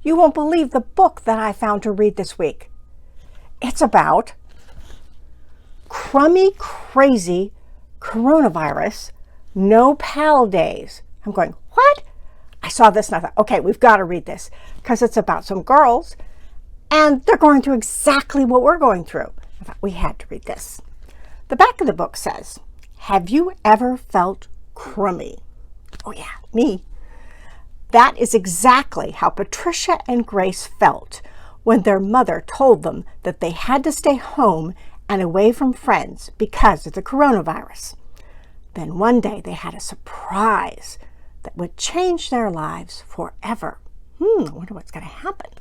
You won't believe the book that I found to read this week. It's about crummy, crazy coronavirus, no pal days. I'm going, what? I saw this and I thought, okay, we've got to read this because it's about some girls and they're going through exactly what we're going through. I thought we had to read this. The back of the book says, have you ever felt crummy? Oh yeah, me. That is exactly how Patricia and Grace felt when their mother told them that they had to stay home and away from friends because of the coronavirus. Then one day they had a surprise that would change their lives forever. I wonder what's going to happen.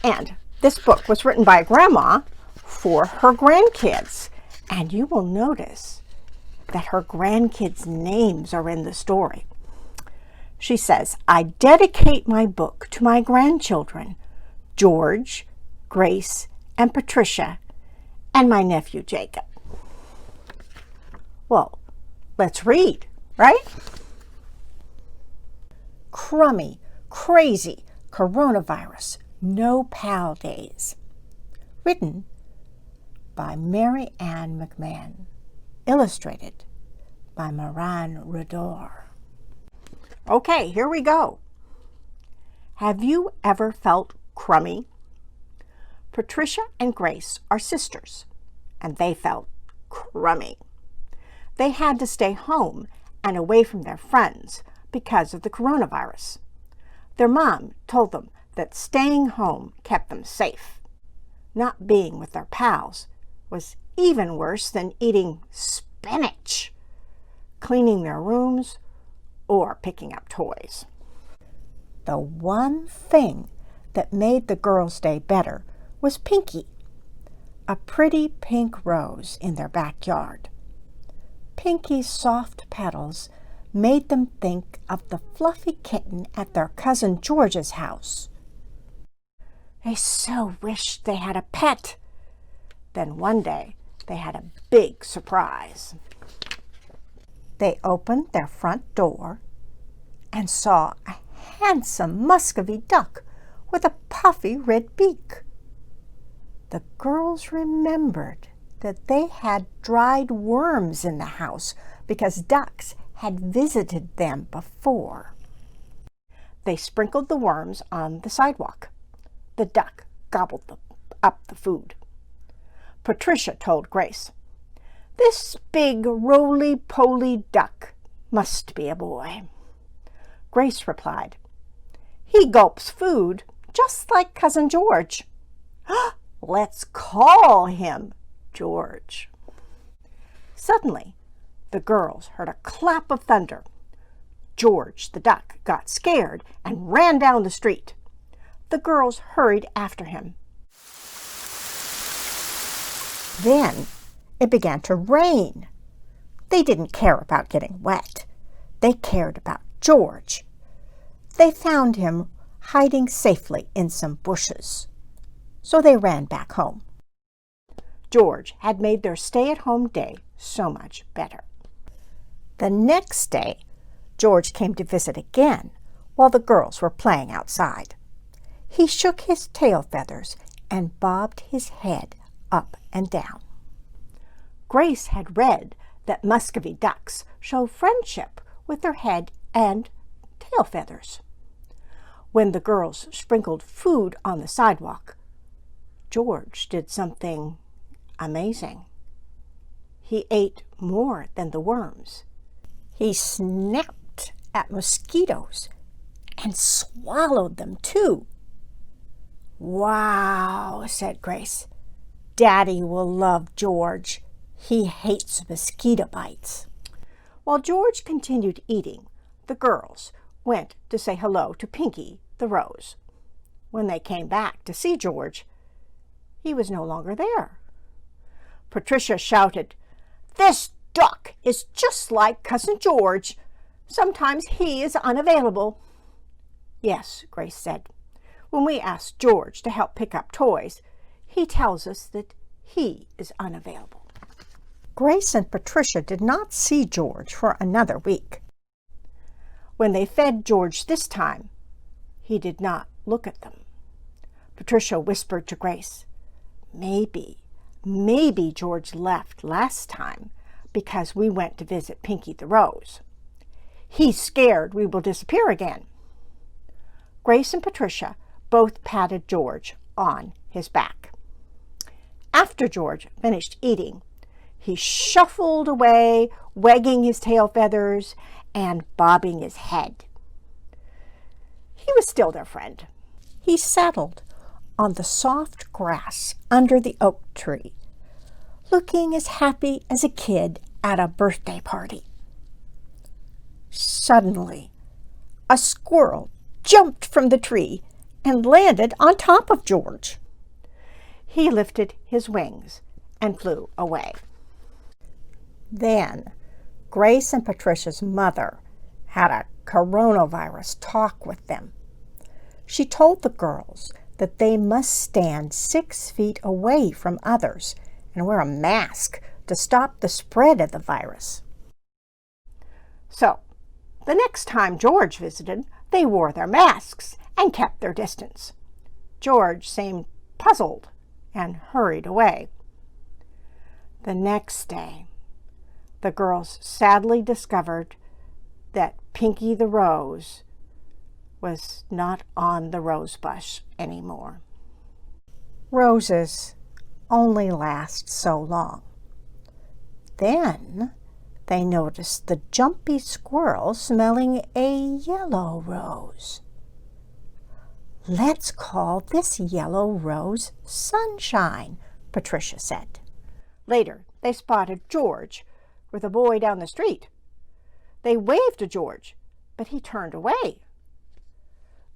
And this book was written by a grandma for her grandkids. And you will notice that her grandkids' names are in the story. She says, I dedicate my book to my grandchildren, George, Grace, and Patricia, and my nephew, Jacob. Well, let's read, right? Crummy, crazy coronavirus, no pal days. Written by Mary Ann McMahon. Illustrated by Moran Rador. Okay, here we go. Have you ever felt crummy? Patricia and Grace are sisters, and they felt crummy. They had to stay home and away from their friends because of the coronavirus. Their mom told them that staying home kept them safe. Not being with their pals was even worse than eating spinach, cleaning their rooms, or picking up toys. The one thing that made the girls' day better was Pinky, a pretty pink rose in their backyard. Pinky's soft petals made them think of the fluffy kitten at their cousin George's house. They so wished they had a pet. Then one day they had a big surprise. They opened their front door and saw a handsome Muscovy duck with a puffy red beak. The girls remembered that they had dried worms in the house because ducks had visited them before. They sprinkled the worms on the sidewalk. The duck gobbled up the food. Patricia told Grace, "This big roly-poly duck must be a boy." Grace replied, "He gulps food just like Cousin George. Let's call him George." Suddenly, the girls heard a clap of thunder. George the duck got scared and ran down the street. The girls hurried after him. Then it began to rain. They didn't care about getting wet. They cared about George. They found him hiding safely in some bushes. So they ran back home. George had made their stay-at-home day so much better. The next day, George came to visit again while the girls were playing outside. He shook his tail feathers and bobbed his head up and down. Grace had read that Muscovy ducks show friendship with their head and tail feathers. When the girls sprinkled food on the sidewalk, George did something amazing. He ate more than the worms. He snapped at mosquitoes and swallowed them too. "Wow," said Grace. "Daddy will love George. He hates mosquito bites." While George continued eating, the girls went to say hello to Pinky the rose. When they came back to see George, he was no longer there. Patricia shouted, "This duck is just like Cousin George. Sometimes he is unavailable." "Yes," Grace said. "When we ask George to help pick up toys, he tells us that he is unavailable." Grace and Patricia did not see George for another week. When they fed George this time, he did not look at them. Patricia whispered to Grace, maybe George left last time because we went to visit Pinky the Rose. He's scared we will disappear again. Grace and Patricia both patted George on his back. After George finished eating, he shuffled away, wagging his tail feathers and bobbing his head. He was still their friend. He settled on the soft grass under the oak tree, looking as happy as a kid at a birthday party. Suddenly, a squirrel jumped from the tree and landed on top of George. He lifted his wings and flew away. Then, Grace and Patricia's mother had a coronavirus talk with them. She told the girls that they must stand 6 feet away from others and wear a mask to stop the spread of the virus. So, the next time George visited, they wore their masks and kept their distance. George seemed puzzled and hurried away. The next day, the girls sadly discovered that Pinky the Rose was not on the rose bush anymore. Roses only last so long. Then they noticed the jumpy squirrel smelling a yellow rose. "Let's call this yellow rose Sunshine," Patricia said. Later, they spotted George with a boy down the street. They waved to George, but he turned away.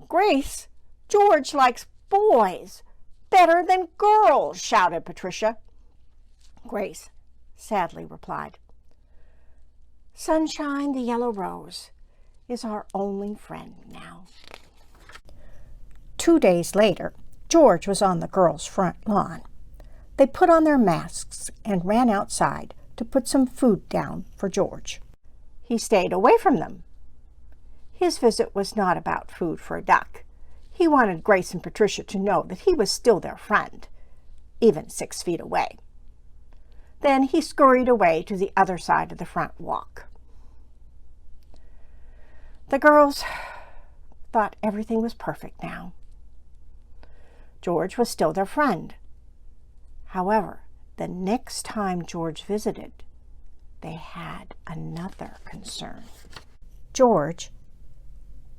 "Grace, George likes boys better than girls," shouted Patricia. Grace sadly replied, "Sunshine the yellow rose is our only friend now." 2 days later, George was on the girls' front lawn. They put on their masks and ran outside to put some food down for George. He stayed away from them. His visit was not about food for a duck. He wanted Grace and Patricia to know that he was still their friend, even 6 feet away. Then he scurried away to the other side of the front walk. The girls thought everything was perfect now. George was still their friend. However, the next time George visited, they had another concern. George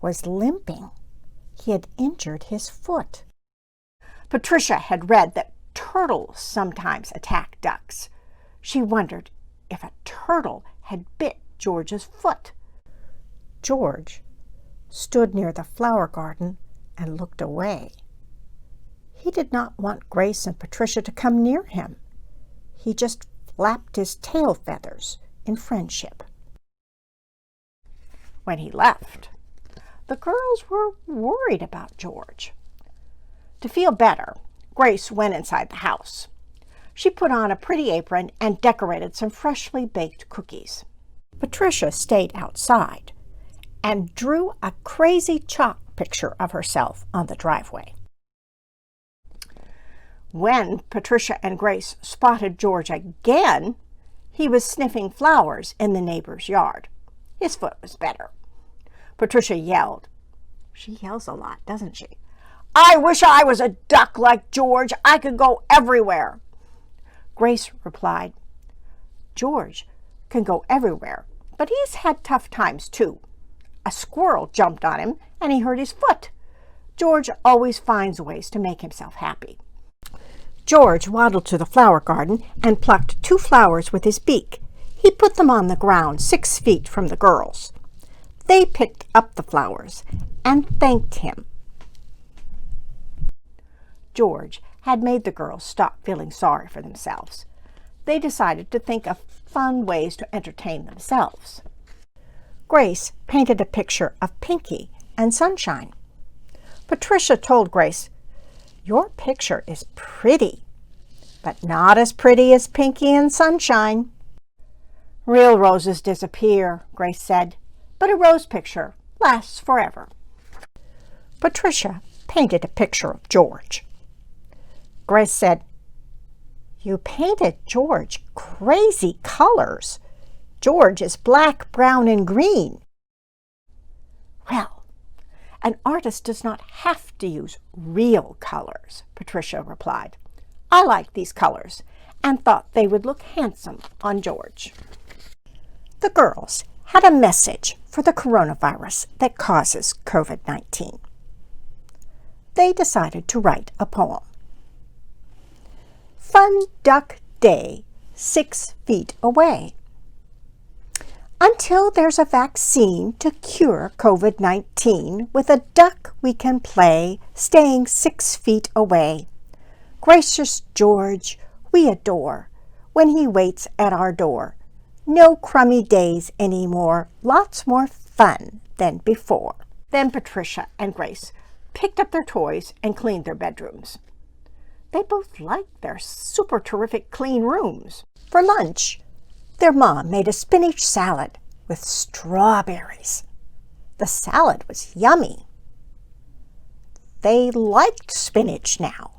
was limping. He had injured his foot. Patricia had read that turtles sometimes attack ducks. She wondered if a turtle had bit George's foot. George stood near the flower garden and looked away. He did not want Grace and Patricia to come near him. He just flapped his tail feathers in friendship. When he left, the girls were worried about George. To feel better, Grace went inside the house. She put on a pretty apron and decorated some freshly baked cookies. Patricia stayed outside and drew a crazy chalk picture of herself on the driveway. When Patricia and Grace spotted George again, he was sniffing flowers in the neighbor's yard. His foot was better. Patricia yelled. She yells a lot, doesn't she? "I wish I was a duck like George. I could go everywhere." Grace replied, "George can go everywhere, but he's had tough times too. A squirrel jumped on him and he hurt his foot. George always finds ways to make himself happy." George waddled to the flower garden and plucked 2 flowers with his beak. He put them on the ground 6 feet from the girls. They picked up the flowers and thanked him. George had made the girls stop feeling sorry for themselves. They decided to think of fun ways to entertain themselves. Grace painted a picture of Pinky and Sunshine. Patricia told Grace, "Your picture is pretty, but not as pretty as Pinky and Sunshine." "Real roses disappear," Grace said, "but a rose picture lasts forever." Patricia painted a picture of George. Grace said, "You painted George crazy colors. George is black, brown, and green." "Well, an artist does not have to use real colors," Patricia replied. "I liked these colors and thought they would look handsome on George." The girls had a message for the coronavirus that causes COVID-19. They decided to write a poem. Fun Duck Day, 6 feet away. Until there's a vaccine to cure COVID-19, with a duck we can play, staying 6 feet away. Gracious George, we adore, when he waits at our door. No crummy days anymore, lots more fun than before. Then Patricia and Grace picked up their toys and cleaned their bedrooms. They both liked their super terrific clean rooms. For lunch, their mom made a spinach salad with strawberries. The salad was yummy. They liked spinach now.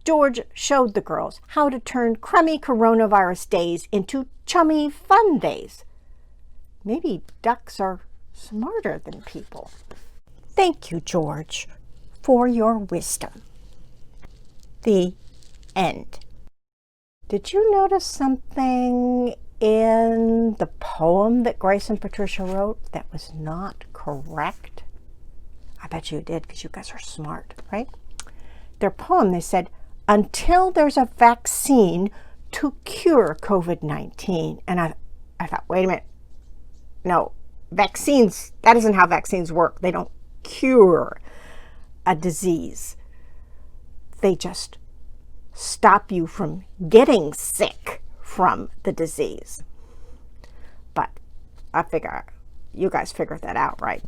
George showed the girls how to turn crummy coronavirus days into chummy fun days. Maybe ducks are smarter than people. Thank you, George, for your wisdom. The end. Did you notice something in the poem that Grace and Patricia wrote that was not correct? I bet you did, because you guys are smart, right? Their poem, they said, "Until there's a vaccine to cure COVID-19. And I thought, wait a minute. No, vaccines, that isn't how vaccines work. They don't cure a disease. They just stop you from getting sick from the disease. But I figure you guys figured that out, right?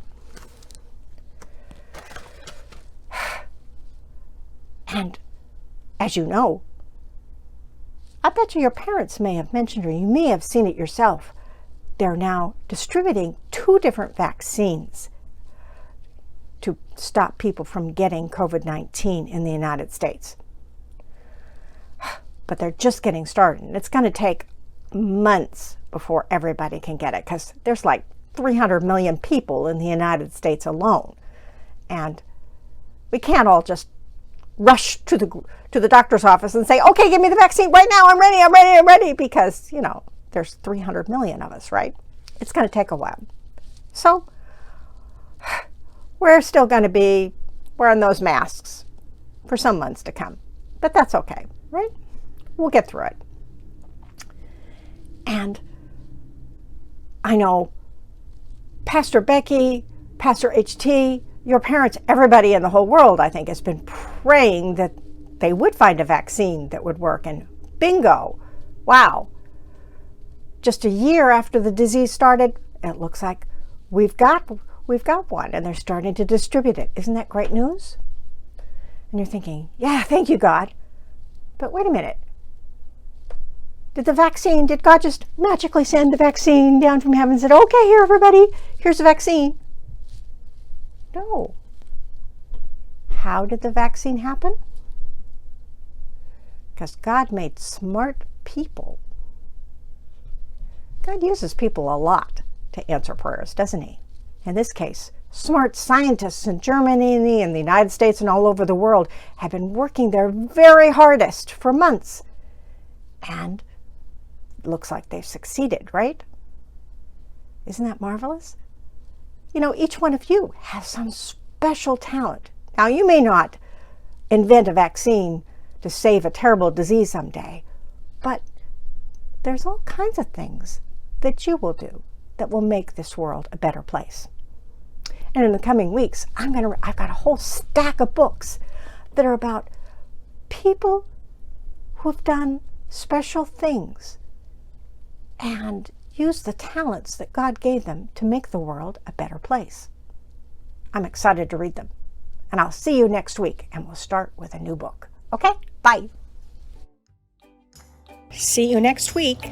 And as you know, I bet you your parents may have mentioned, or you may have seen it yourself, they're now distributing 2 different vaccines to stop people from getting COVID-19 in the United States. But they're just getting started, and it's going to take months before everybody can get it, because there's like 300 million people in the United States alone. And we can't all just rush to the doctor's office and say, "Okay, give me the vaccine right now. I'm ready," because, you know, there's 300 million of us, right? It's going to take a while. So we're still going to be wearing those masks for some months to come. But that's okay, right? We'll get through it. And I know Pastor Becky, Pastor HT, your parents, everybody in the whole world, I think, has been praying that they would find a vaccine that would work. And bingo, wow. Just a year after the disease started, it looks like we've got one, and they're starting to distribute it. Isn't that great news? And you're thinking, yeah, thank you, God. But wait a minute. Did God just magically send the vaccine down from heaven and said, "Okay, here, everybody, here's the vaccine"? No. How did the vaccine happen? Because God made smart people. God uses people a lot to answer prayers, doesn't he? In this case, smart scientists in Germany and the United States and all over the world have been working their very hardest for months. And it looks like they've succeeded, right? Isn't that marvelous? You know, each one of you has some special talent. Now, you may not invent a vaccine to save a terrible disease someday, but there's all kinds of things that you will do that will make this world a better place. And in the coming weeks, I've got a whole stack of books that are about people who have done special things and used the talents that God gave them to make the world a better place. I'm excited to read them. And I'll see you next week, and we'll start with a new book. Okay? Bye. See you next week.